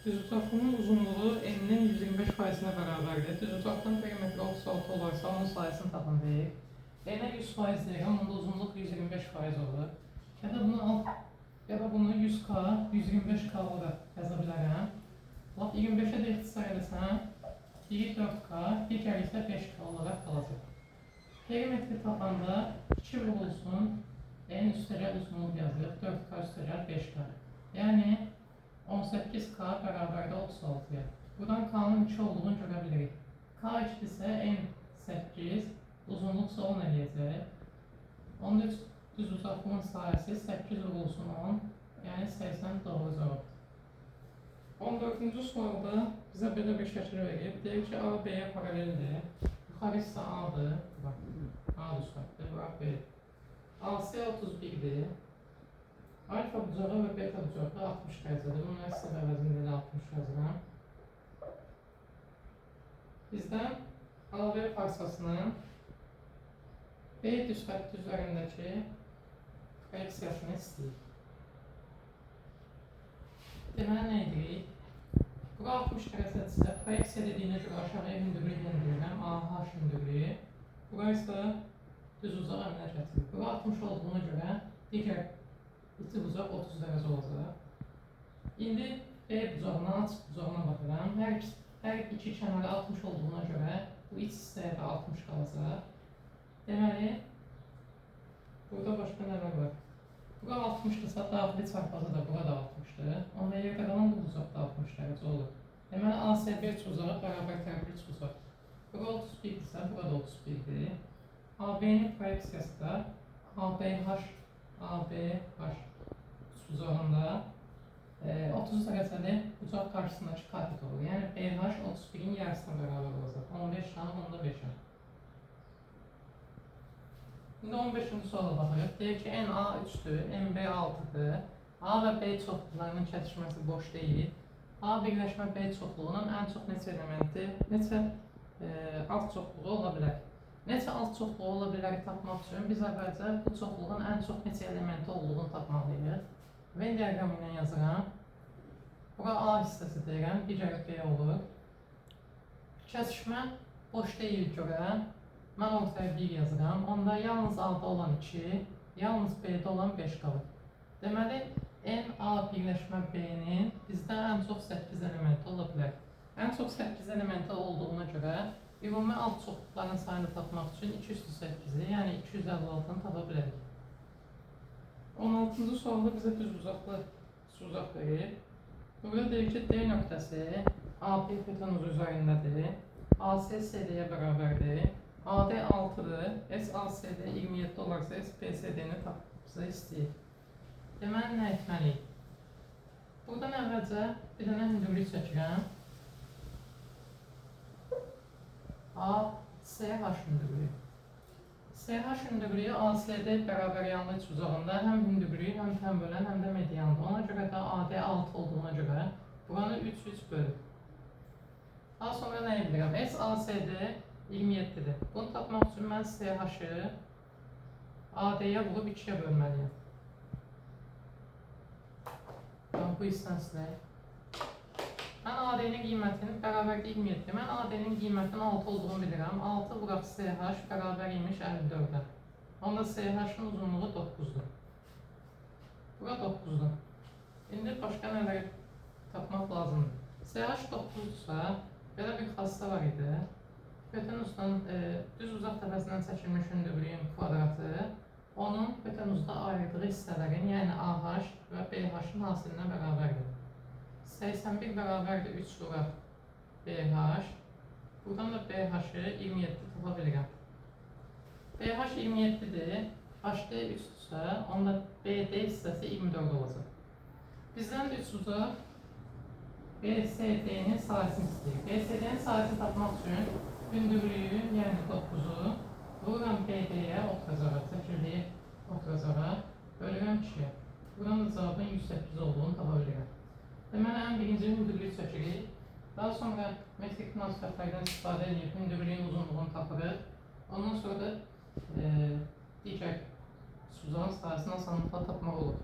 Düzutaqlının uzunluğu eninin 125%-nə bərabərdir. Düzutaqlının perimetri 36 olarsa onun sayısını tapın deyir. Enə 100% deyirəm, onda uzunluq 125% olur. Ya da bunu 100K, 125K olaraq yaza bilərəm. 25-ə də ixtisar edəsəm, biri 4K, digəri isə 5K olaraq qalacaq. Perimetri tapanda 2 vurulsun, en üstəgəl uzunluq yazılır, 4K üstəgəl 5K. Yəni 18K bərabərdə 36-ya. Buradan K'nın 2 olduğunu görə bilirik. K 2 isə en 8, uzunluq isə 10 eləyəcək. Onda düz uzaqlığın sayəsi 8 vurulsun 10, yəni 80 doğru cavabdır. 14-cü sualda bizə belə bir şəkil verir. Deyir ki, A B'yə paraleldir. Yuxarı isə A'dır. A düzxətdir, bura B. AC 31-dir. Alfa bucağı və beta bucağı 60 dərəcədir. Bunlar sizə əvəzində də 60 yazıram. Bizdən AB parsasının B düzxətti üzərindəki proyeksiyasını istəyir. Deməli, nə edirik? Bura 60 dərəcədirsə, proyeksiya dediyinə görə aşağıya hündürlüyü yeniləyirəm, AH hündürlüyü. Bura isə düz uzaq əmələ gətirir. Bura 60 olduğuna görə digər İti bucaq 30 dərəcə olacaq. İndi B bucağına, açıq bucağına baxıram. Hər iki kənarı 60 olduğuna görə bu iç hissəyə də 60 qalacaq. Deməli, burada başqa nələr var? Bura 60-dırsa, daxili çarpazı da bura da 60-dır. Onda yerdə qalan bu bucaq da 60 dərəcə olur. Deməli, ASB bucağı bərabər tərəfli bucaq. Bura 31-dirsə, bura da 31-dir. AB-nin proyeksiyası da ABH bucağında 30 dərəcəli bucaq qarşısındakı katet olur. Yəni BH 31-in yarısına bərabər olacaq. 15 tane, onda 5-ə. İndi 15-ci suala baxırıq. Deyir ki, NA 3-dür, MB 6-dır. A və B çoxluqlarının kəsişməsi boş deyil. A birləşmə B çoxluğunun ən çox neçə elementi, neçə alt çoxluğu ola bilər? Neçə alt çoxluğu ola biləri tapmaq üçün biz əvvəlcə bu çoxluğun ən çox neçə elementi olduğunu tapmalıyıq. Venn diaqramı ilə yazıram. Bura A hissəsi deyirəm, digəri B olur. Kəsişmə boş deyil görə mən ortaya 1 yazıram. Onda yalnız A-da olan 2, yalnız B-də olan 5 qalır. Deməli, NA birləşmə B-nin bizdə ən çox 8 elementi ola bilər. Ən çox 8 elementi olduğuna görə ümumi alt çoxluqların sayını tapmaq üçün 2 üstü 8-i, yəni 256-nı tapa bilərik. 16-cı sualda bizə düz uzaq verir. Burada deyir ki, D nöqtəsi AP hipotenuzu üzərindədir. AC CD-yə bərabərdir. AD 6-dır. SACD 27 olarsa SPCD-ni tapmamızı istəyir. Deməli, nə etməliyik? Buradan əvvəlcə bir dənə hündürlük çəkirəm. ACH hündürlüyü. CH hündürlüyü ACD bərabər yanlı iç uzağında həm hündürlüyü, həm tən bölən, həm də mediandır. Ona görə də AD 6 olduğuna görə buranı 3 bölür. Daha sonra nə edirəm? SACD 27-dir. Bunu tapmaq üçün mən CH-ı AD-yə vurub 2-yə bölməliyim. Bu hissəni silək. Mən AD-nin qiymətinin bərabər 27. Mən AD-nin qiymətinin 6 olduğunu bilirəm. 6 vuraq CH bərabər imiş 54-ə. Onda CH-ın uzunluğu 9-dur. Bura 9-dur. İndi başqa nələri tapmaq lazımdır. CH 9-dursa, belə bir xassə var idi. Hipotenuzdan düz uzaq təpəsindən çəkilmiş hündürlüyün kvadratı, onun hipotenuzda ayırdığı hissələrin, yəni AH və BH-ın hasilinə bərabərdir. 81 bərabərdir 3 vuraq BH. Buradan da BH-ı 27 tapa bilirəm. BH 27-dir, HD 3-dürsə, onda BD hissəsi 24 olacaq. Bizdən üç uzaq BCD-nin sayısını istəyir. BCD-nin sayısını tapmaq üçün hündürlüyü, yəni 9-u vururam BD-yə, oturacağa, çəkildiyi oturacağa, bölürəm 2-yə. Buranın da cavabın 108 olduğunu tapa bilirəm. Deməli, ən birinci hündürlüyü çəkirik. Daha sonra metrik münasibətlərdən istifadə edib hündürlüyün uzunluğunu tapırıq. Ondan sonra da digər uzağın sayısını asanlıqla tapmaq olur.